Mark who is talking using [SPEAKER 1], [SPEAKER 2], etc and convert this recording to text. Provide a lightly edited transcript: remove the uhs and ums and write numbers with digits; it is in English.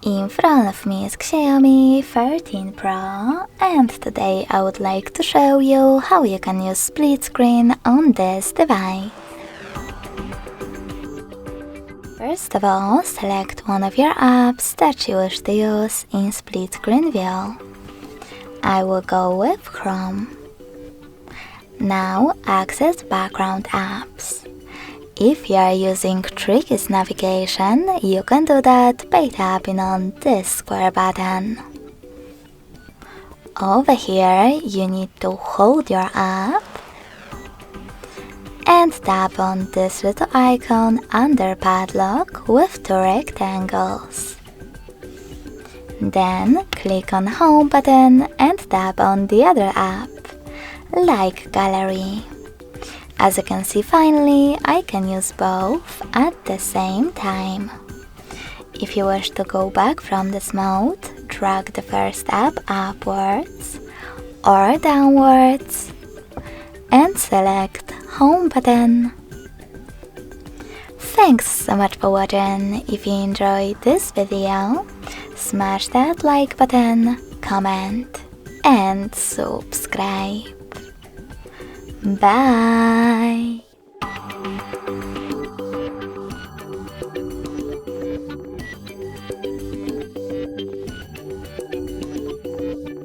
[SPEAKER 1] In front of me is Xiaomi 13 Pro, and today I would like to show you how you can use split screen on this device. First of all, select one of your apps that you wish to use in split screen view. I will go with Chrome. Now access background apps. If you are using Tricky's navigation, you can do that by tapping on this square button. Over here, you need to hold your app and tap on this little icon under padlock with two rectangles. Then click on Home button and tap on the other app, like Gallery. As you can see, finally, I can use both at the same time. If you wish to go back from this mode, drag the first app upwards or downwards and select Home button. Thanks so much for watching. If you enjoyed this video, smash that like button, comment and subscribe. Bye!